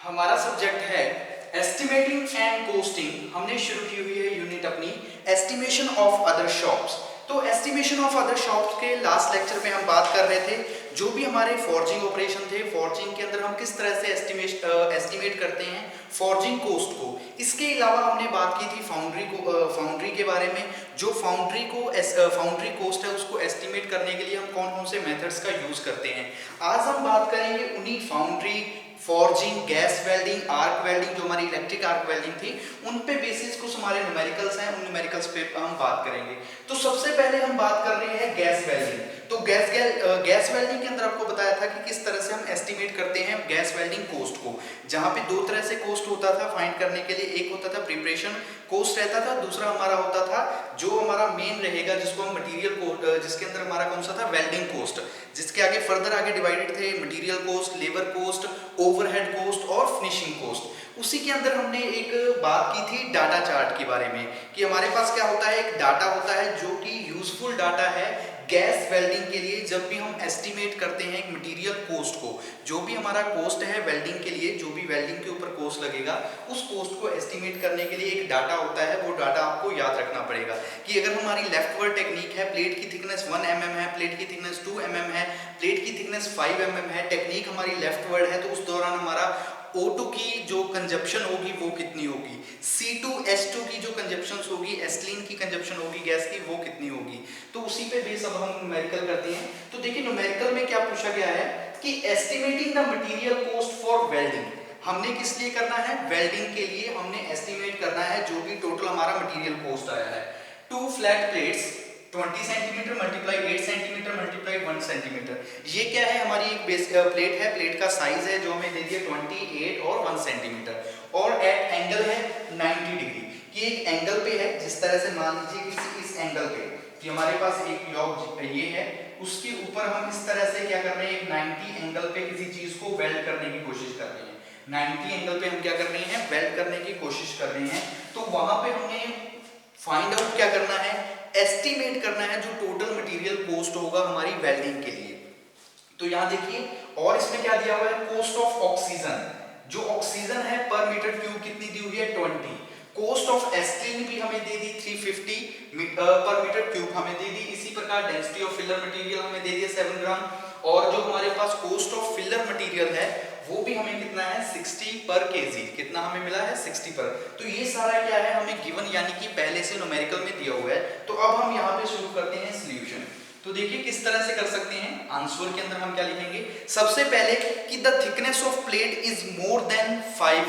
हमारा सब्जेक्ट है estimating and costing. हमने शुरू की हुई है यूनिट अपनी एस्टिमेशन ऑफ अदर शॉप्स। तो एस्टिमेशन ऑफ अदर शॉप्स के लास्ट लेक्चर में हम बात कर रहे थे जो भी हमारे फॉर्जिंग ऑपरेशन थे, फॉर्जिंग के अंदर हम किस तरह से एस्टिमेट करते हैं फॉर्जिंग कोस्ट को। इसके अलावा हमने बात की थी फाउंड्री के बारे में। जो फाउंड्री कोस्ट है उसको एस्टिमेट करने के लिए हम कौन कौन से मेथड्स का यूज करते हैं। आज हम बात करेंगे उन्हीं foundry, forging, gas welding, arc welding, जो हमारी इलेक्ट्रिक आर्क वेल्डिंग थी, उन पे बेसिस कुछ हमारे न्यूमेरिकल्स हैं, उन न्यूमेरिकल्स पे हम बात करेंगे। तो सबसे पहले हम बात कर रहे हैं गैस वेल्डिंग। तो गैस वेल्डिंग के अंदर आपको बताया था कि किस तरह से हम एस्टिमेट करते हैं गैस वेल्डिंग कोस्ट को, जहां पे दो तरह से कोस्ट होता था फाइंड करने के लिए। एक होता था प्रिपरेशन कोस्ट रहता था, दूसरा हमारा होता था जो हमारा मेन रहेगा जिसको हम मटेरियल कोस्ट, जिसके अंदर हमारा कौन सा था वेल्डिंग कोस्ट, जिसके आगे फर्दर आगे डिवाइडेड थे material cost, labour cost, overhead cost और फिनिशिंग कोस्ट। उसी के अंदर हमने एक बात की थी डाटा चार्ट के बारे में कि हमारे पास क्या होता है, एक डाटा होता है जो कि यूजफुल डाटा है गैस वेल्डिंग के लिए। जब भी हम एस्टिमेट करते हैं एक मटेरियल कोस्ट को, जो भी हमारा कोस्ट है वेल्डिंग के लिए, जो भी वेल्डिंग के ऊपर कोस्ट लगेगा उस कोस्ट को एस्टिमेट करने के लिए एक डाटा होता है। वो डाटा आपको याद रखना पड़ेगा कि अगर हमारी लेफ्टवर्ड टेक्निक है, प्लेट की थिकनेस 1 mm है, प्लेट की थिकनेस 2 mm है, प्लेट की थिकनेस 5 mm है, टेक्निक हमारी लेफ्टवर्ड है, तो उस दौरान हमारा O2 की जो कंजप्शन होगी वो कितनी होगी, C2H2 की जो कंजप्शन होगी, एस्टिलीन की कंजप्शन होगी गैस की, वो कितनी होगी। तो उसी पे बेस अब हम न्यूमेरिकल करते हैं। तो देखिए न्यूमेरिकल में क्या पूछा गया है कि estimating the material cost for welding. हमने किस लिए करना है, वेल्डिंग के लिए हमने एस्टिमेट करना है जो भी टोटल हमारा मटेरियल कोस्ट आया है। 2 flat plates 20 centimetre multiply 8 centimetre multiply 1 centimetre. ये क्या है, हमारी एक बेस प्लेट है, प्लेट का साइज है जो हमें दे दिया 28 और 1 सेंटीमीटर, और एट एंगल है 90 डिग्री कि एक एंगल पे है। जिस तरह से मान लीजिए कि इस एंगल पे कि हमारे पास एक लॉग ये है, उसके ऊपर हम इस तरह से क्या कर रहे हैं, एक 90 एंगल पे किसी चीज को वेल्ड करने की कोशिश कर रहे हैं। 90 एंगल पे हम क्या कर रहे हैं, वेल्ड करने की कोशिश कर रहे हैं। तो वहां पे हमें फाइंड आउट क्या करना है, एस्टिमेट करना है जो टोटल मटेरियल कोस्ट होगा हमारी वेल्डिंग के लिए। तो यहां देखिए, और इसमें क्या दिया हुआ है, कोस्ट ऑफ ऑक्सीजन। जो ऑक्सीजन है पर मीटर क्यूब कितनी दी हुई है, 20। कोस्ट ऑफ एस्टिलीन भी हमें दे दी 350 पर मीटर क्यूब हमें दे दी। इसी प्रकार डेंसिटी ऑफ फिलर मटेरियल हमें दे दिया 7 ग्राम। और जो हमारे पास कोस्ट ऑफ फिलर मटेरियल है वो भी हमें कितना है, 60 पर केजी। कितना हमें मिला है, 60 पर। तो ये सारा क्या है, हमें गिवन यानी कि पहले से न्यूमेरिकल में दिया हुआ है। तो अब हम यहाँ पे शुरू करते हैं सॉल्यूशन। तो देखिए किस तरह से कर सकते हैं। आंसर के अंदर हम क्या लिखेंगे, सबसे पहले कि the thickness of plate is more than 5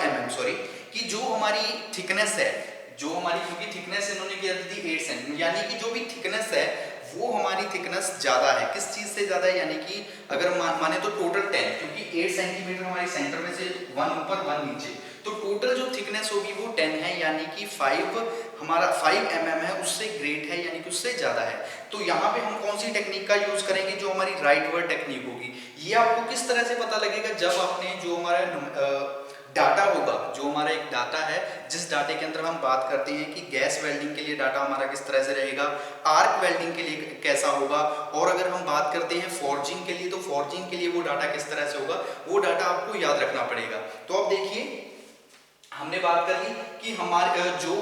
mm sorry, कि जो हमारी थिकनेस है, जो हमारी, क्योंकि थिकनेस इन्होंने क्या दी 8 सेंटीमीटर, यानी कि जो भी थिकनेस है वो हमारी थिकनेस ज्यादा है। किस चीज से ज्यादा है, यानी कि अगर माने तो टोटल 10, क्योंकि 8 सेंटीमीटर हमारे सेंटर में से 1 ऊपर 1 नीचे, तो टोटल जो थिकनेस होगी वो 10 है, यानी कि 5 mm है, उससे ग्रेट है, यानी कि उससे ज्यादा है। तो यहाँ पे हम कौन सी टेक्निक का यूज करेंगे, जो हमारी राइट वर्ड टेक्निक होगी। ये आपको किस तरह से पता लगेगा, जब आपने जो हमारा डाटा होगा, जो हमारा एक डाटा है, जिस डाटे के अंदर हम बात करते हैं कि गैस वेल्डिंग के लिए डाटा हमारा किस तरह से रहेगा, आर्क वेल्डिंग के लिए कैसा होगा, और अगर हम बात करते हैं फॉर्जिंग के लिए, तो फॉर्जिंग के लिए वो डाटा किस तरह से होगा, वो डाटा आपको याद रखना पड़ेगा। तो अब देखिए हमने बात कर ली कि हमारे जो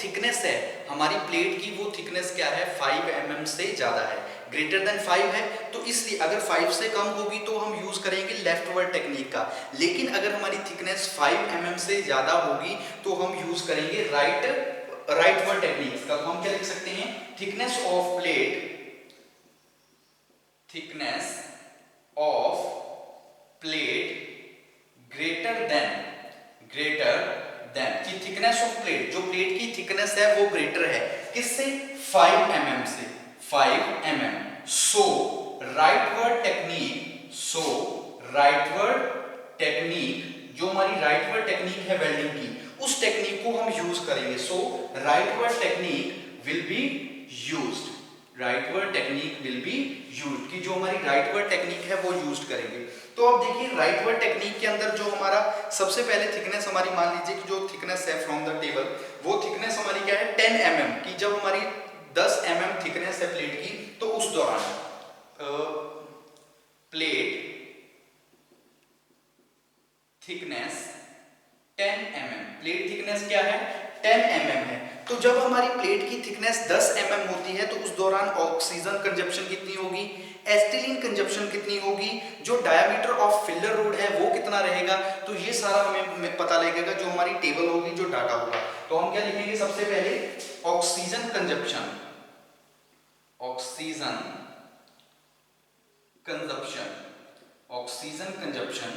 थिकनेस है हमारी प्लेट की, वो थिकनेस क्या है, 5 mm से ज्यादा है, ग्रेटर देन 5 है। तो इसलिए अगर 5 से कम होगी तो हम यूज करेंगे लेफ्टवर्ड टेक्निक का, लेकिन अगर हमारी थिकनेस 5 mm से ज्यादा होगी तो हम यूज करेंगे राइटवर्ड टेक्निक का। तो हम क्या लिख सकते हैं, thickness of plate greater than कि थिकनेस ऑफ प्लेट, जो प्लेट की थिकनेस है वो ग्रेटर है किससे, 5 mm से, 5 mm। सो राइटवर्ड टेक्निक, जो हमारी राइटवर्ड टेक्निक है वेल्डिंग की, उस टेक्निक को हम यूज करेंगे। So rightward technique will be used, कि जो हमारी राइटवर्ड टेक्निक है वो यूज करेंगे। तो अब देखिए राइटवर्ड टेक्निक के अंदर जो हमारा सबसे पहले थिकनेस हमारी, मान लीजिए कि जो थिकनेस है फ्रॉम द टेबल, वो थिकनेस हमारी क्या है, 10 mm की। जब हमारी 10 mm थिकनेस है प्लेट की, तो उस दौरान plate thickness 10 mm, plate thickness क्या है 10 mm है। तो जब हमारी प्लेट की थिकनेस 10 mm होती है तो उस दौरान ऑक्सीजन कंजप्शन कितनी होगी, एसिटिलीन कंजप्शन कितनी होगी, जो डायमीटर ऑफ फिलर रोड है वो कितना रहेगा। तो ये सारा हमें पता लगेगा जो हमारी टेबल होगी, जो डाटा होगा। तो हम क्या लिखेंगे, सबसे पहले oxygen consumption, oxygen consumption, oxygen consumption,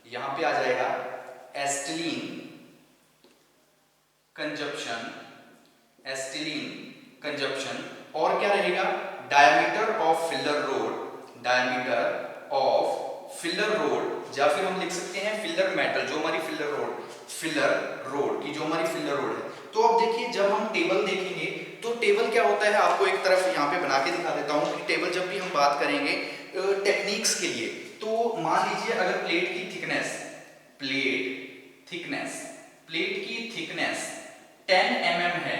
यहां पे आ जाएगा एसिटिलीन कंजप्शन, एसिटिलीन कंजप्शन, और क्या रहेगा diameter of filler road, diameter of filler road, या फिर हम लिख सकते हैं फिलर मेटल, जो हमारी फिलर रोड की जो हमारी फिलर रोड है। तो अब देखिए जब हम टेबल देखेंगे तो टेबल क्या होता है, आपको एक तरफ यहाँ पे बना के दिखा देता हूँ कि टेबल जब भी हम बात करेंगे टेक्निक्स के लिए, तो मान लीजिए अगर प्लेट की थिकनेस, प्लेट की थिकनेस 10 mm है,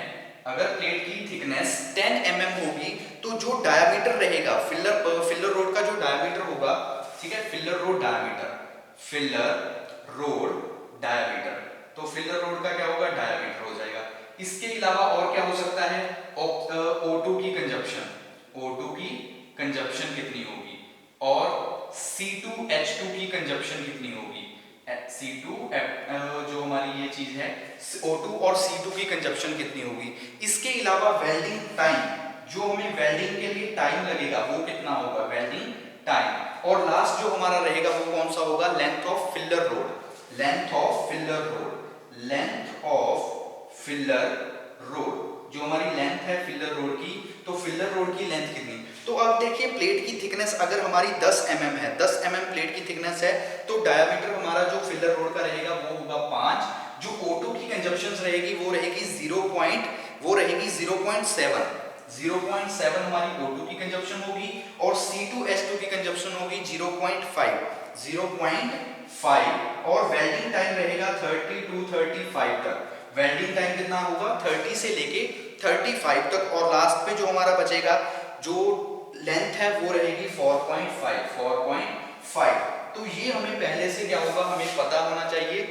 अगर प्लेट की थिकनेस 10 mm होगी तो जो डायमीटर रहेगा फिलर रोड का जो डायमीटर होगा, ठीक है, फिलर रोड डायमीटर, तो फिलर रोड का क्या होगा डायमीटर हो जाएगा। इसके अलावा और क्या हो सकता है, O2 की कंजप्शन कितनी होगी, और C2H2 की कंजप्शन कितनी होगी, जो हमारी ये चीज है O2 और C2 की कंजप्शन कितनी होगी। इसके अलावा वेल्डिंग टाइम, जो हमें वेल्डिंग के लिए टाइम लगेगा वो कितना होगा, वेल्डिंग टाइम, और लास्ट जो हमारा रहेगा वो कौन सा होगा, लेंथ ऑफ फिलर रोड, जो हमारी लेंथ है फिलर रोड की, तो फिलर रोड की लेंथ कितनी। तो अब देखिए प्लेट की थिकनेस अगर हमारी 10 mm है, 10 mm प्लेट की थिकनेस है, तो डायमीटर हमारा जो फिलर रोड का रहेगा वो होगा 5, जो O2 की कंजप्शन रहेगी वो रहेगी 0.7 हमारी O2 की कंजप्शन होगी, और C2H2 की कंजप्शन होगी 0.5, और वेल्डिंग टाइम रहेगा 30 to 35 तक। वेल्डिंग टाइम कितना होगा 30 से लेके 35 तक, और लास्ट पे जो हमारा बचेगा जो लेंथ है वो रहेगी 4.5। तो ये हमें पहले से क्या होगा, हमें पता होना चाहिए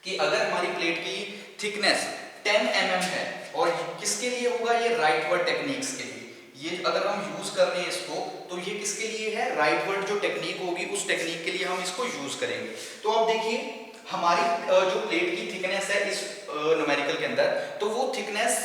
कि अगर हमारी प्लेट की थिकनेस 10 mm है, और किसके लिए होगा, ये राइट वर्ड टेक्निक्स के लिए, ये अगर हम यूज कर रहे हैं इसको, तो ये किसके लिए है, राइट वर्ड जो टेक्निक होगी उस टेक्निक के लिए हम इसको यूज करेंगे। तो अब देखिए हमारी जो प्लेट की थिकनेस है इस न्यूमेरिकल के अंदर, तो वो थिकनेस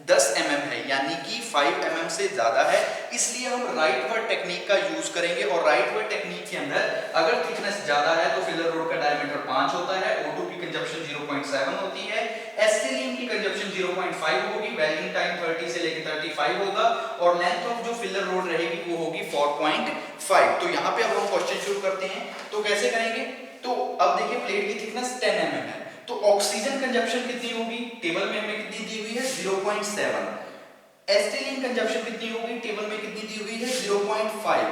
10 mm है, यानी कि 5 mm से ज्यादा है, इसलिए हम राइट वर्ड टेक्निक का यूज करेंगे। और राइट वर्ड टेक्निक के अंदर अगर थिकनेस ज्यादा है तो फिलर रोड का डायमीटर 5 होता है, O2 की कंजप्शन 0.7 होती है, एसिटिलीन की कंजप्शन 0.5 होगी, वेल्डिंग टाइम 30 से लेकर 35 होगा, और लेंथ ऑफ जो फिलर रोड रहेगी वो होगी 4.5। तो यहाँ पे अब हम क्वेश्चन शुरू करते हैं, तो कैसे करेंगे, तो अब देखिए प्लेट की थिकनेस 10 mm है, तो ऑक्सीजन कंजप्शन कितनी होगी, टेबल में हमें कितनी दी हुई है 0.7, एसिटिलीन कंजप्शन कितनी होगी, टेबल में कितनी दी हुई है 0.5,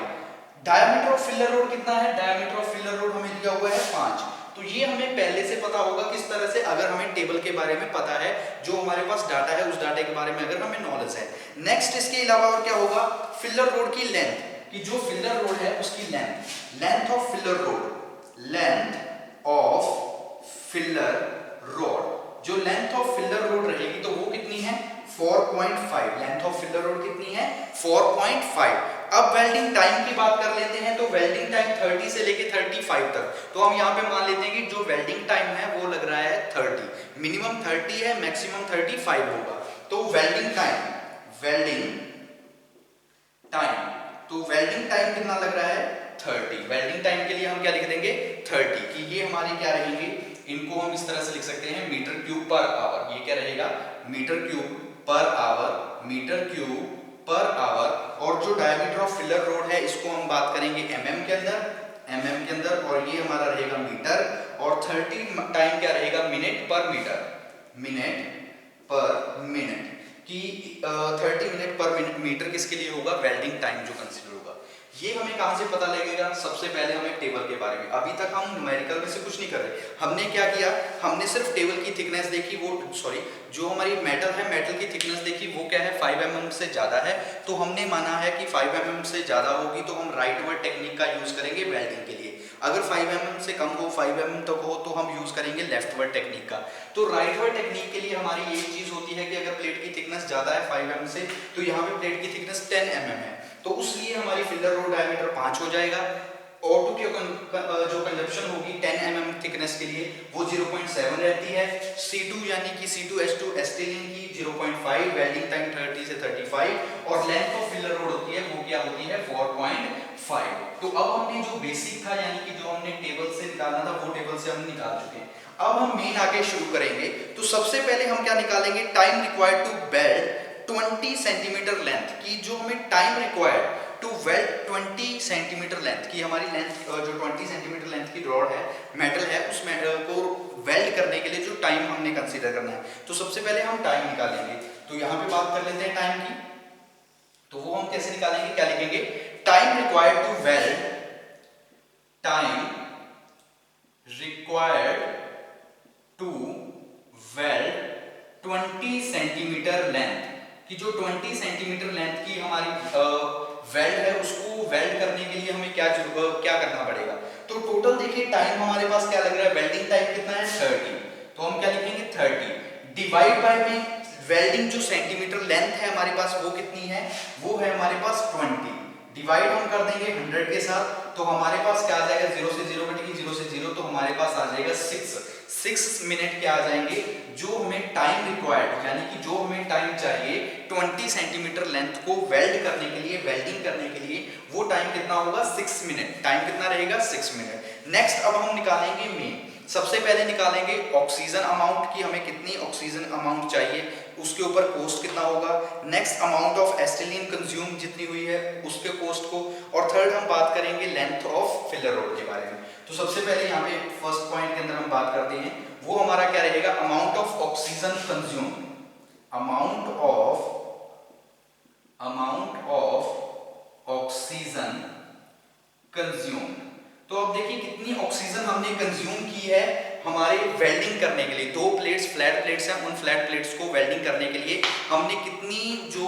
डायमीटर ऑफ फिलर रोड कितना है, डायमीटर ऑफ फिलर रोड हमें दिया हुआ है 5। तो ये हमें पहले से पता होगा किस तरह से, अगर हमें टेबल के बारे में पता है, जो हमारे पास डाटा है उस डाटे के बारे में अगर हमें नॉलेज है। नेक्स्ट इसके अलावा और क्या होगा, फिलर रोड की लेंथ, कि जो फिलर रोड है उसकी लेंथ ऑफ फिलर रोड, जो लेंथ ऑफ फिलर रोड रहेगी तो वो कितनी है 4.5, लेंथ ऑफ फिलर रोड कितनी है 4.5। अब वेल्डिंग टाइम की बात कर लेते हैं, तो वेल्डिंग टाइम 30 से लेके 35 तक, तो हम यहाँ पे मान लेते हैं कि जो वेल्डिंग टाइम है वो लग रहा है 30, मिनिमम 30 है, मैक्सिमम 35 होगा। तो वेल्डिंग टाइम कितना लग रहा है 30। वेल्डिंग टाइम के लिए हम क्या लिख देंगे 30, कि ये हमारी क्या रहेंगे, इनको हम इस तरह से लिख सकते हैं मीटर क्यूब पर आवर, ये क्या रहेगा मीटर क्यूब पर आवर, और जो डायमीटर ऑफ फिलर रोड है इसको हम बात करेंगे mm के अंदर, और ये हमारा रहेगा मीटर, और 30 टाइम क्या रहेगा मिनट पर मिनट, कि 30 मिनट पर मिनट, मीटर किसके लिए होगा, वेल्डिंग टाइम जो कंसीडर होगा। ये हमें कहां से पता लगेगा, सबसे पहले हमें टेबल के बारे में, अभी तक हम न्यूमेरिकल में से कुछ नहीं कर रहे, हमने क्या किया, हमने सिर्फ टेबल की थिकनेस देखी, जो हमारी मेटल है, मेटल की थिकनेस देखी, वो क्या है 5 mm से ज्यादा है, तो हमने माना है कि 5 mm से ज्यादा होगी तो हम राइट वर्ड टेक्निक का यूज करेंगे वेल्डिंग के लिए। अगर 5 mm से कम हो, 5 mm तक हो, तो हम यूज करेंगे लेफ्टवर्ड टेक्निक का। तो राइटवर्ड टेक्निक के लिए हमारी एक चीज होती है कि अगर प्लेट की थिकनेस ज्यादा है 5 mm से, तो यहाँ पे प्लेट की थिकनेस 10 mm है, तो उसलिए हमारी फिलर रोड डायमीटर 5 हो जाएगा। O2 की जो कंजप्शन होगी 10 mm थिकनेस के लिए वो 0.7 रहती है। C2 यानी कि C2H2 एस्टिलीन की 0.5, वेल्डिंग टाइम 30 से 35, और लेंथ ऑफ फिलर रोड होती है वो क्या होती है 4.5। तो अब हमने जो बेसिक था यानी कि जो हमने टेबल से निकालना था वो टेबल से हम निकाल चुके हैं। अब हम मेन आगे शुरू करेंगे। तो सबसे पहले हम क्या निकालेंगे, time required to weld 20 centimetre length की, जो हमें time required to weld 20 centimetre length की, हमारी लेंथ जो 20 सेंटीमीटर लेंथ की रॉड है, मेटल है, उस को वेल्ड करने के लिए जो टाइम हमने कंसीडर करना है। तो सबसे पहले हम टाइम निकालेंगे। तो यहाँ पे बात कर लेते हैं टाइम की। तो वो हम कैसे निकालेंगे, क्या लिखेंगे, time required to weld, time required to weld 20 centimetre length की, जो 20 सेंटीमीटर लेंथ की हमारी वेल्ड है, उसको वेल्ड करने के लिए हमें क्या करना पड़ेगा। तो टोटल देखिए टाइम हमारे पास क्या लग रहा है, वेल्डिंग टाइम कितना है 30, तो हम क्या लिखेंगे 30 डिवाइड बाय में वेल्डिंग जो सेंटीमीटर लेंथ है हमारे पास वो कितनी है, वो है हमारे पास 20, डिवाइड हम कर देंगे 100 के साथ, तो हमारे पास क्या आ जाएगा, 0 से 0 कटेगी, 0 से 0, तो हमारे पास आ जाएगा 6 मिनट क्या आ जाएंगे, जो हमें टाइम रिक्वायर्ड यानी कि जो हमें टाइम चाहिए 20 सेंटीमीटर लेंथ को वेल्ड करने के लिए, वेल्डिंग करने के लिए, वो टाइम कितना होगा 6 मिनट, टाइम कितना रहेगा 6 मिनट। नेक्स्ट अब हम निकालेंगे मेन। सबसे पहले निकालेंगे ऑक्सीजन अमाउंट की, हमें कितनी ऑक्सीजन अमाउंट चाहिए, उसके ऊपर कोस्ट कितना होगा। Next amount of acetylene consume जितनी हुई है उसके कोस्ट को, और थर्ड हम बात करेंगे लेंथ ऑफ फिलर रोड के बारे में। तो सबसे पहले यहाँ पे फर्स्ट पॉइंट के अंदर हम बात करते हैं, वो हमारा क्या रहेगा, amount of oxygen consume, amount of oxygen consume. तो अब देखिए कितनी ऑक्सीजन हमने कंज्यूम की है हमारे वेल्डिंग करने के लिए। 2 प्लेट्स फ्लैट प्लेट्स हैं, उन फ्लैट प्लेट्स को वेल्डिंग करने के लिए हमने कितनी जो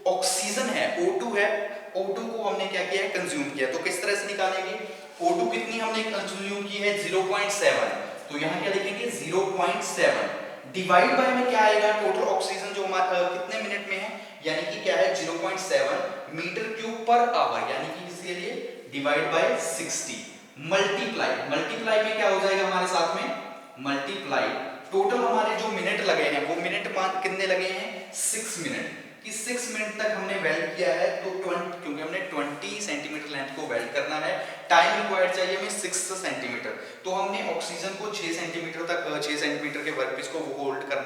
ऑक्सीजन है O2 है, O2 को हमने क्या किया है, कंज्यूम किया। तो किस तरह से निकालेंगे, O2 कितनी हमने कंज्यूम की है 0.7, तो यहाँ क्या लिखेंगे 0.7 डिवाइड बाय में क्या आएगा, टोटल ऑक्सीजन जो हमारा कितने मिनट में है, यानी कि क्या है 0.7 मीटर क्यूब पर आवर, यानी कि इसके लिए डिवाइड बाय 60, मल्टीप्लाई में क्या हो जाएगा हमारे साथ में, मल्टीप्लाई टोटल हमारे जो मिनट लगे हैं वो मिनट कितने लगे हैं 6 मिनट, कि 6 मिनट तक हमने वेल्ड किया है। तो 20, क्योंकि हमने 20 सेंटीमीटर लेंथ को वेल्ड करना है, टाइम रिक्वायर्ड चाहिए हमें 6 सेंटीमीटर, तो हमने ऑक्सीजन को 6 सेंटीमीटर तक 6 सेंटीमीटर के वर्कपीस को होल्ड कर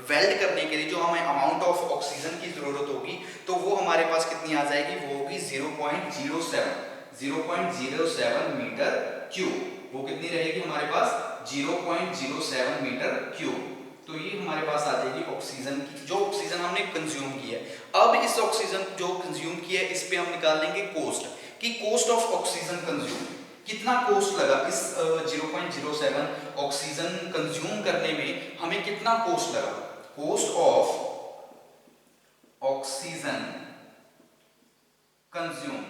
वेल्ड करने के लिए जो हमें अमाउंट ऑफ ऑक्सीजन की जरूरत होगी, तो वो हमारे पास कितनी आ जाएगी, वो होगी 0.07 मीटर क्यूब, वो कितनी रहेगी हमारे पास 0.07 मीटर क्यूब। तो ये हमारे पास आ जाएगी ऑक्सीजन की, जो ऑक्सीजन हमने कंज्यूम की है। अब इस ऑक्सीजन जो कंज्यूम की है इस पे हम निकाल लेंगे कोस्ट, कि कोस्ट ऑफ ऑक्सीजन कंज्यूम, कितना कोस्ट लगा इस 0.07 ऑक्सीजन कंज्यूम करने में हमें कितना कोस्ट लगा। Cost of oxygen consume,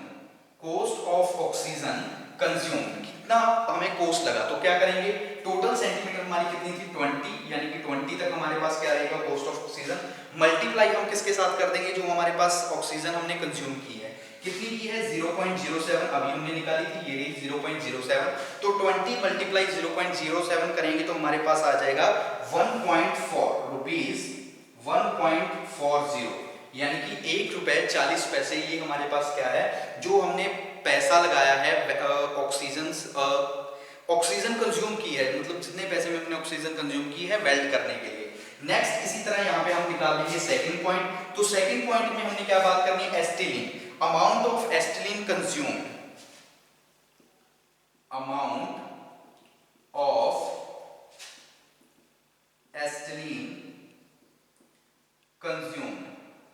cost of oxygen consume कितना हमें कोस्ट लगा, तो क्या करेंगे, टोटल सेंटीमीटर हमारी कितनी थी 20, यानी कि 20 तक हमारे पास क्या रहेगा कोस्ट ऑफ ऑक्सीजन, मल्टीप्लाई हम किसके साथ कर देंगे, जो हमारे पास ऑक्सीजन हमने कंज्यूम की है, कितनी की है 0.07, अभी हमने निकाली थी, ये रही 0.07, तो 20 मल्टीप्लाई 0.07 करेंगे तो हमारे पास आ जाएगा 1.4 रुपीज 1.40, यानी कि 1 रुपए 40 पैसे, ये हमारे पास क्या है जो हमने पैसा लगाया है ऑक्सीजन कंज्यूम की है, मतलब जितने पैसे में हमने ऑक्सीजन कंज्यूम की है वेल्ड करने के लिए। नेक्स्ट इसी तरह यहाँ पे हम निकाल लेंगे सेकंड पॉइंट। तो सेकंड पॉइंट में हमने क्या बात करनी है, acetylene, amount of acetylene consume, amount of acetylene consume,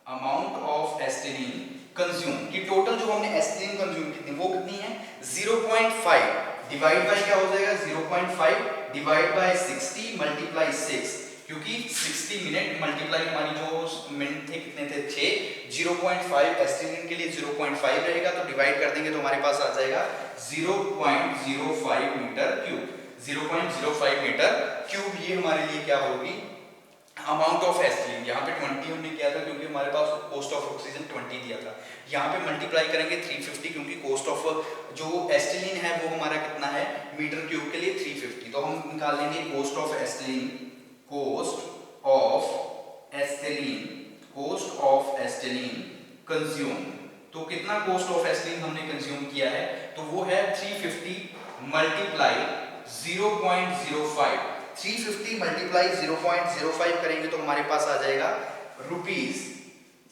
amount of acetylene consume की टोटल जो हमने एस्टिलीन कंज्यूम की थी वो कितनी है 0.5 डिवाइड बाय क्या हो जाएगा 0.5 डिवाइड बाय 60 मल्टीप्लाई 6, क्योंकि 60 मिनट मल्टीप्लाई हमारी जो मिनट थे कितने थे 6, 0.5 एस्टिलीन के लिए 0.5 रहेगा, तो डिवाइड कर देंगे तो हमारे पास आ जाएगा 0.05 मीटर क्यूब। 0.05 मीटर क्यूब ये हमारे लिए क्या होगी अमाउंट ऑफ एस्टिलीन। यहाँ पे 20 हमने किया था क्योंकि हमारे पास कोस्ट ऑफ ऑक्सीजन 20 दिया था। यहाँ पे मल्टीप्लाई करेंगे 350 क्योंकि कोस्ट ऑफ जो एस्टिलीन है वो हमारा कितना है मीटर क्यूब के लिए 350। तो हम निकाल लेंगे cost of acetylene, cost of acetylene, cost of acetylene consume. तो कितना कोस्ट ऑफ एस्टिलीन हमने कंज्यूम किया है, तो वो है 350 मल्टीप्लाई 0.05। 350 मल्टीप्लाई 0.05 करेंगे तो हमारे पास आ जाएगा रुपीज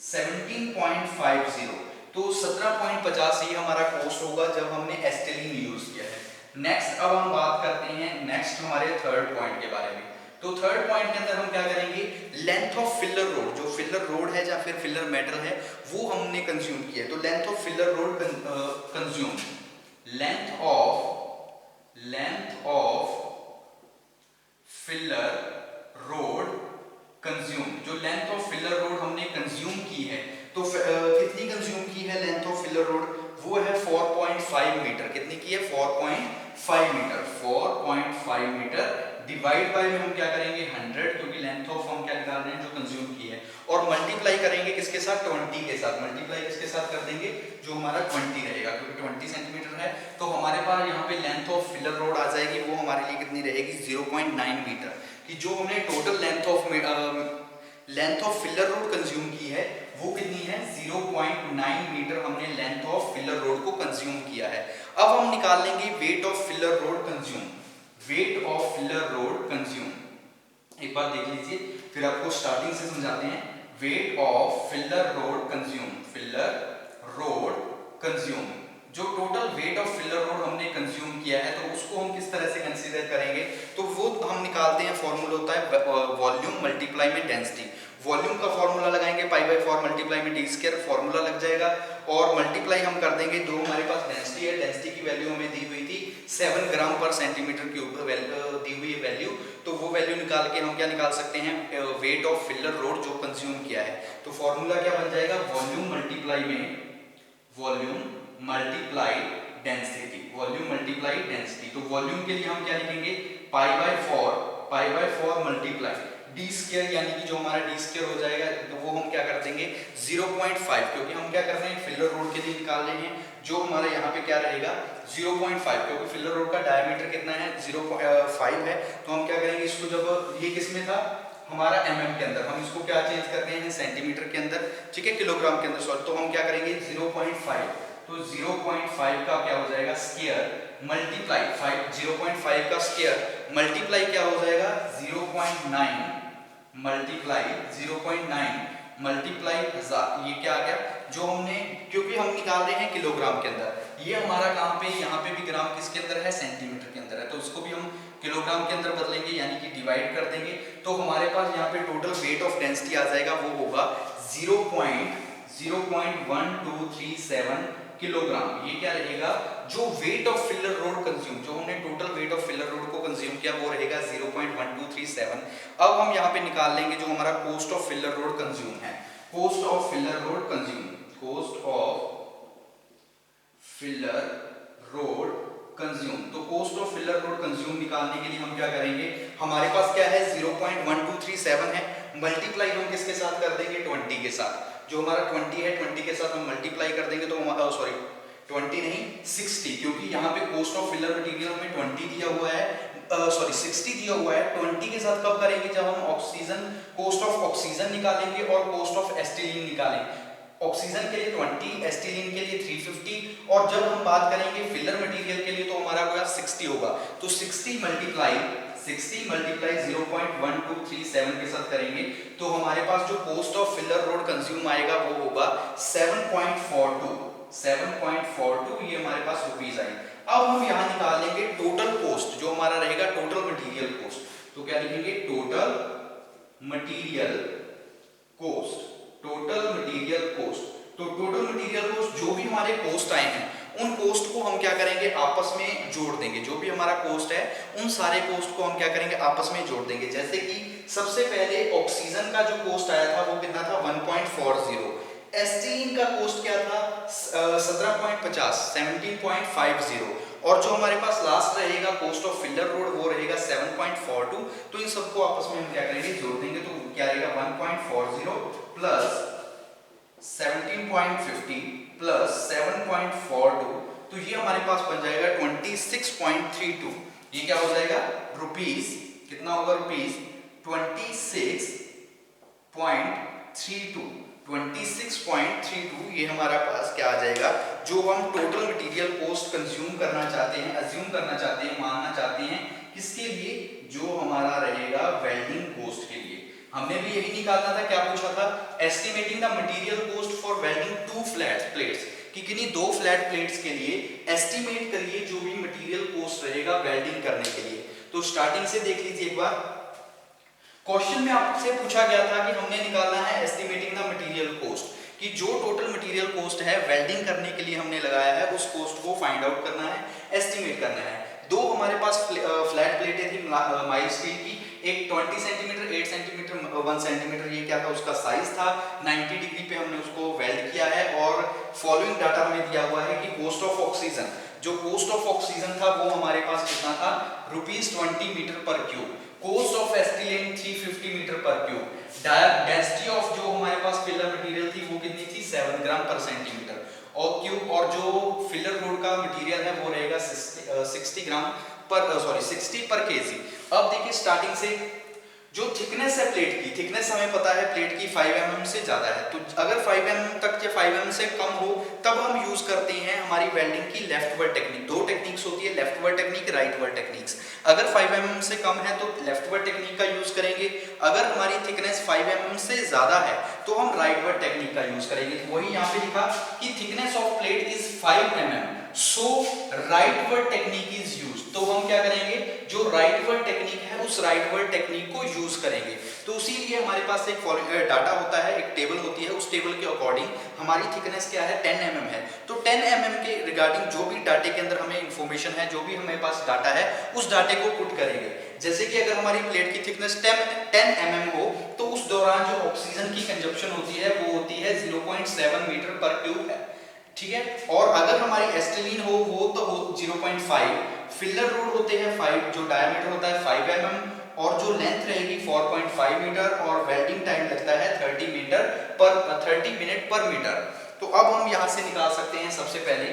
17.50। तो 17.50 ये हमारा कॉस्ट होगा जब हमने एस्टिलीन यूज किया है। नेक्स्ट अब हम बात करते हैं नेक्स्ट हमारे थर्ड पॉइंट के बारे में। तो थर्ड पॉइंट के अंदर हम क्या करेंगे, लेंथ ऑफ फिलर रोड, जो फिलर रोड है या फिर फिलर मेटल है वो हमने कंज्यूम किया है। तो length of filler rod consume, length of filler rod consume, जो लेंथ ऑफ फिलर रोड हमने कंज्यूम की है तो कितनी कंज्यूम की है लेंथ ऑफ फिलर रोड, वो है 4.5 मीटर। कितनी की है 4.5 मीटर। 4.5 मीटर डिवाइड बाय में हम क्या करेंगे 100, क्योंकि लेंथ ऑफ हम क्या निकाल रहे हैं जो कंज्यूम की है, और मल्टीप्लाई करेंगे किसके साथ 20 के साथ। मल्टीप्लाई किसके साथ कर देंगे जो हमारा 20 रहेगा, क्योंकि 20 सेंटीमीटर है। तो हमारे पास यहाँ पे लेंथ ऑफ फिलर रोड आ जाएगी, वो हमारे लिए कितनी रहेगी 0.9 मीटर। कि जो हमने total length of filler rod consume की है वो कितनी है 0.9 मीटर हमने लेंथ ऑफ फिलर रोड को कंज्यूम किया है। अब हम निकाल लेंगे wait of filler rod consume, wait of filler rod consume. एक बार देख लीजिए फिर आपको स्टार्टिंग से समझाते हैं। Weight of filler rod consume, filler rod consume, जो total weight of filler rod हमने कंज्यूम किया है तो उसको हम किस तरह से कंसीडर करेंगे, तो वो हम निकालते हैं, फॉर्मूला होता है वॉल्यूम मल्टीप्लाई में डेंसिटी। वॉल्यूम का फॉर्मूला लगाएंगे π/4 मल्टीप्लाई में d², फॉर्मूला लग जाएगा, और मल्टीप्लाई हम कर देंगे जो हमारे पास डेंसिटी है, डेंसिटी की वैल्यू हमें दी हुई थी 7 ग्राम पर सेंटीमीटर क्यूब दी हुई वैल्यू, तो वो वैल्यू निकाल के हम क्या निकाल सकते हैं वेट ऑफ फिलर रोड जो कंज्यूम किया है। तो फॉर्मूला क्या बन जाएगा वॉल्यूम मल्टीप्लाई में volume multiply density, volume multiply density. तो वॉल्यूम के लिए हम क्या लिखेंगे π/4 मल्टीप्लाई d², यानी कि जो हमारा d² हो जाएगा तो वो हम क्या कर देंगे 0.5, क्योंकि हम क्या कर रहे हैं फिलर रोड के लिए निकाल रहे हैं, जो हमारा यहाँ पे क्या रहेगा 0.5, क्योंकि फिलर रोड का डायमीटर कितना है 0.5 है। तो हम क्या करेंगे इसको, जब ये किस में था हमारा mm के अंदर, हम इसको क्या चेंज कर रहे हैं सेंटीमीटर के अंदर, ठीक है, किलोग्राम के अंदर सॉरी। तो हम क्या करेंगे 0.5, तो 0.5 का क्या हो जाएगा स्क्वायर मल्टीप्लाई 0.5 का स्क्वायर मल्टीप्लाई क्या हो जाएगा 0.9 मल्टीप्लाई 0.9 मल्टीप्लाई 1000, ये क्या आ गया जो हमने, क्योंकि हम निकाल रहे हैं किलोग्राम के अंदर, ये हमारा काम पे यहाँ पे भी ग्राम किसके अंदर है सेंटीमीटर के अंदर है, तो इसको भी हम किलोग्राम के अंदर बदलेंगे, यानी कि डिवाइड कर देंगे। तो हमारे पास यहाँ पे टोटल वेट ऑफ डेंसिटी आ जाएगा, वो होगा 0.1237 किलोग्राम। ये क्या रहेगा जो wait of filler rod consume, जो हमने total weight of filler road को कंज्यूम किया वो रहेगा 0.1237। अब हम यहाँ पे निकाल लेंगे जो हमारा cost of filler rod consume है, cost of filler rod consume, cost of filler rod consume. तो cost of filler rod consume निकालने के लिए हम क्या करेंगे, हमारे पास क्या है 0.1237 है, मल्टीप्लाई हम किसके साथ कर देंगे 20 के साथ, जो हमारा 20 है 20 के साथ हम मल्टीप्लाई कर देंगे तो हमारा 20 नहीं 60, क्योंकि यहाँ पे कोस्ट ऑफ फिलर मटेरियल में 20 दिया हुआ है, 60 दिया हुआ है। 20 के साथ कब करेंगे जब हम ऑक्सीजन, कोस्ट ऑफ ऑक्सीजन निकालेंगे और कोस्ट ऑफ एस्टिलीन निकालेंगे। ऑक्सीजन के लिए 20, एस्टिलीन के लिए 350, और जब हम बात करेंगे फिलर मटेरियल के लिए तो हमारा होगा 60 होगा। तो 60 मल्टीप्लाई 0.1237 के साथ करेंगे तो हमारे पास जो cost of filler rod consume आएगा वो होगा 7.42, ये हमारे पास रुपीज आई। अब हम यहाँ निकाल लेंगे टोटल कोस्ट, जो हमारा रहेगा टोटल मटेरियल कोस्ट। तो क्या लिखेंगे total material cost, total material cost. तो टोटल मटेरियल कोस्ट जो भी हमारे कोस्ट आए हैं उन कोस्ट को हम क्या करेंगे आपस में जोड़ देंगे, जो भी हमारा कोस्ट है उन सारे कोस्ट को हम क्या करेंगे आपस में जोड़ देंगे। जैसे कि सबसे पहले ऑक्सीजन का जो कॉस्ट आया था वो कितना था 1.40, एस्टिलीन का कॉस्ट क्या था 17.50 17.50, और जो हमारे पास लास्ट रहेगा कॉस्ट ऑफ फिलर रोड वो रहेगा 7.42। तो इन सबको आपस में हम क्या करेंगे, जोड़ देंगे, तो क्या रहेगा 1.40 प्लस 17.50 प्लस 7.42, तो ये हमारे पास बन जाएगा 26.32। ये क्या हो जाएगा रुपीस, कितना होगा रुपीस 26.32 ये हमारा पास क्या आ जाएगा, जो हम टोटल मटेरियल कॉस्ट कंज्यूम करना चाहते हैं, अज्यूम करना चाहते हैं, मानना चाहते हैं, किसके लिए, जो हमारा रहेगा वेल्डिंग कॉस्ट के लिए। हमने भी यही निकालना था, क्या पूछा था, estimating the material cost for welding 2 flat plates, कि किन्हीं 2 फ्लैट प्लेट्स के लिए एस्टिमेट करिए जो भी मटेरियल कॉस्ट रहेगा वेल्डिंग करने के लिए। तो स्टार्टिंग से देख लीजिए एक बार, क्वेश्चन में आपसे पूछा गया था कि हमने निकालना है एस्टिमेटिंग द मटेरियल कॉस्ट, कि जो टोटल मटेरियल कॉस्ट है वेल्डिंग करने के लिए हमने लगाया है उस कॉस्ट को फाइंड आउट करना है, एस्टिमेट करना है। दो हमारे पास फ्लैट प्लेटें थी माइल्ड स्टील की, एक 20 सेंटीमीटर 8 सेंटीमीटर 1 सेंटीमीटर, ये क्या था उसका साइज था, 90 डिग्री पे हमने उसको वेल्ड किया है। और फॉलोइंग डाटा हमें दिया हुआ है कि कॉस्ट ऑफ ऑक्सीजन, जो कॉस्ट ऑफ ऑक्सीजन था वो हमारे पास कितना था ₹20 मीटर पर क्यूब, कॉस्ट ऑफ एस्टिलीन 350 मीटर पर क्यूब, डेंसिटी ऑफ जो हमारे पास फिलर मटेरियल थी वो कितनी थी 7 ग्राम पर सेंटीमीटर और क्यूब, और जो फिलर रोड का मटेरियल है वो रहेगा 60 ग्राम पर 60 पर केजी। अब देखिए स्टार्टिंग से जो थिकनेस है प्लेट की, थिकनेस हमें पता है प्लेट की 5 mm से ज्यादा है, तो अगर 5 mm तक या 5 mm से कम हो तब हम यूज करते हैं हमारी वेल्डिंग की लेफ्ट वर्ड टेक्निक। दो टेक्निक्स होती है, left word technique, right word techniques. अगर 5 mm से कम है तो लेफ्ट वर्ड टेक्निक का यूज करेंगे, अगर हमारी थिकनेस 5 mm से ज्यादा है तो हम राइट वर्ड टेक्निक का यूज करेंगे। वही यहाँ पे लिखा कि thickness of plate is 5 mm, so right word technique is use, तो हम क्या करेंगे, जो राइट वर्ड टेक्निक है उस राइट वर्ड टेक्निक को यूज करेंगे। तो इसीलिए हमारे पास एक डाटा होता है, एक टेबल होती है, उस टेबल के अकॉर्डिंग हमारी थिकनेस क्या है 10 mm है, तो 10 mm के रिगार्डिंग जो भी डाटे के अंदर हमें इंफॉर्मेशन है, जो भी हमारे पास डाटा है उस डाटे को पुट करेंगे। जैसे कि अगर हमारी प्लेट की थिकनेस 10 mm हो तो उस दौरान जो ऑक्सीजन की कंजप्शन होती है वो होती है 0.7 मीटर पर क्यूब है, ठीक है। और अगर हमारी एस्टिलीन हो वो तो हो 0.5, फिलर रोड होते हैं 5, जो डायमीटर होता है 5 mm और जो लेंथ रहेगी 4.5 मीटर और वेल्डिंग टाइम लगता है 30 मिनट पर मीटर। तो अब हम यहां से निकाल सकते हैं सबसे पहले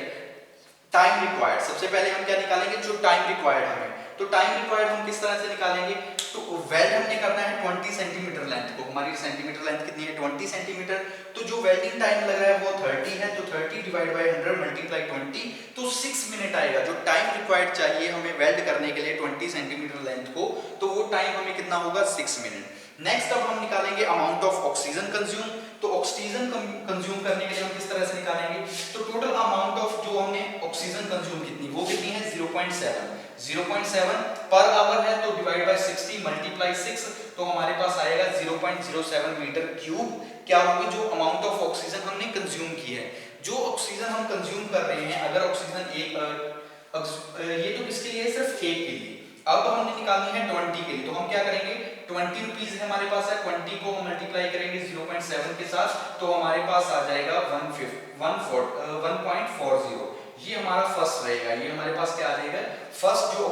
टाइम रिक्वायर्ड। सबसे पहले हम क्या निकालेंगे, जो टाइम रिक्वायर्ड हमें, तो टाइम रिक्वायर्ड हम किस तरह से निकालेंगे, तो वेल्ड हमने करना है 20 सेंटीमीटर लेंथ को, हमारी सेंटीमीटर लेंथ कितनी है 20 सेंटीमीटर, तो जो वेल्डिंग टाइम लग रहा है वो 30 है, तो 30 डिवाइड बाय 100 मल्टीप्लाई 20, तो 6 मिनट आएगा। जो टाइम रिक्वायर्ड चाहिए हमें वेल्ड करने के लिए 20 सेंटीमीटर लेंथ को, तो वो टाइम हमें कितना होगा 6 मिनट। नेक्स्ट अब हम निकालेंगे अमाउंट ऑफ ऑक्सीजन कंज्यूम, तो ऑक्सीजन कंज्यूम करने के लिए हम किस तरह से निकालेंगे, तो टोटल अमाउंट ऑफ जो हमने ऑक्सीजन कंज्यूम कितनी, वो कितनी है 0.7 पर आवर है, तो डिवाइड बाय 60 मल्टीप्लाई 6, तो हमारे पास आएगा 0.07 मीटर क्यूब। क्या होगी, जो अमाउंट ऑफ ऑक्सीजन हमने कंज्यूम की है, जो ऑक्सीजन हम कंज्यूम कर रहे हैं, अगर ऑक्सीजन ये तो किसके लिए, सिर्फ एक के लिए। अब हमने निकालनी है 20 के लिए, तो हम क्या करेंगे, 20 रुपीज हमारे पास है, 20 को हम मल्टीप्लाई करेंगे 0.7 के साथ, तो हमारे पास आ जाएगा 1.40। ये हमारा फर्स्ट रहेगा, ये हमारे पास क्या आ जाएगा, फर्स्ट जो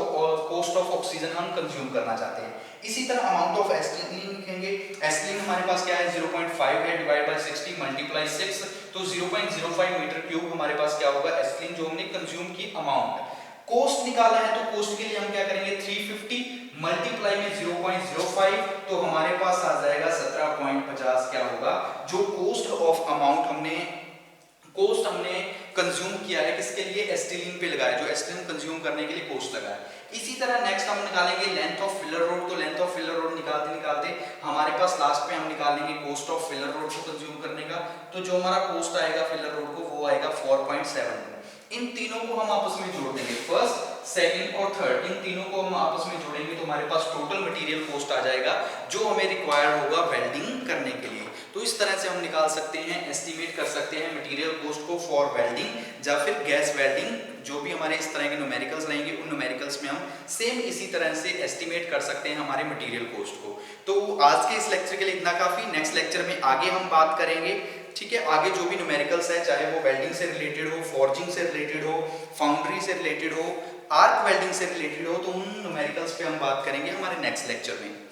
कॉस्ट ऑफ ऑक्सीजन हम कंज्यूम करना चाहते हैं। इसी तरह अमाउंट ऑफ एस्टिलीन लिखेंगे, एस्टिलीन हमारे पास क्या है 0.5 है, डिवाइड बाय 60 मल्टीप्लाई 6, तो 0.05 मीटर क्यूब हमारे पास क्या होगा एस्टिलीन जो हमने कंज्यूम की अमाउंट। कॉस्ट निकाला है, तो कॉस्ट के लिए हम क्या करेंगे 350 मल्टीप्लाई में 0.05, तो हमारे पास आ जाएगा 17.50 क्या होगा, जो कॉस्ट ऑफ अमाउंट हमने कंज्यूम किया है, किसके लिए, एस्टिलीन पे लगाया, जो एस्टिलीन कंज्यूम करने के लिए कॉस्ट लगा है। इसी तरह नेक्स्ट हम निकालेंगे लेंथ ऑफ फिलर रोड, तो लेंथ ऑफ फिलर रोड निकालते निकालते हमारे पास लास्ट में हम निकालेंगे कॉस्ट ऑफ फिलर रोड को कंज्यूम करने का, तो जो हमारा कॉस्ट आएगा फिलर रोड को वो आएगा 4.7। इन तीनों को हम आपस में जोड़ देंगे, फर्स्ट सेकंड और थर्ड, इन तीनों को हम आपस में जोड़ेंगे तो हमारे पास टोटल मटेरियल कॉस्ट आ जाएगा जो हमें रिक्वायर होगा वेल्डिंग करने के लिए। तो इस तरह से हम निकाल सकते हैं, एस्टिमेट कर सकते हैं मटेरियल कॉस्ट को फॉर वेल्डिंग या फिर गैस वेल्डिंग। जो भी हमारे इस तरह के न्यूमेरिकल्स रहेंगे उन न्यूमेरिकल्स में हम सेम इसी तरह से एस्टिमेट कर सकते हैं हमारे मटेरियल कॉस्ट को। तो आज के इस लेक्चर के लिए इतना काफी। नेक्स्ट लेक्चर में आगे हम बात करेंगे, ठीक है, आगे जो भी न्यूमेरिकल्स है, चाहे वो वेल्डिंग से रिलेटेड हो, फॉर्जिंग से रिलेटेड हो, फाउंड्री से रिलेटेड हो, आर्क वेल्डिंग से रिलेटेड हो, तो उन न्यूमेरिकल्स पे हम बात करेंगे हमारे नेक्स्ट लेक्चर में।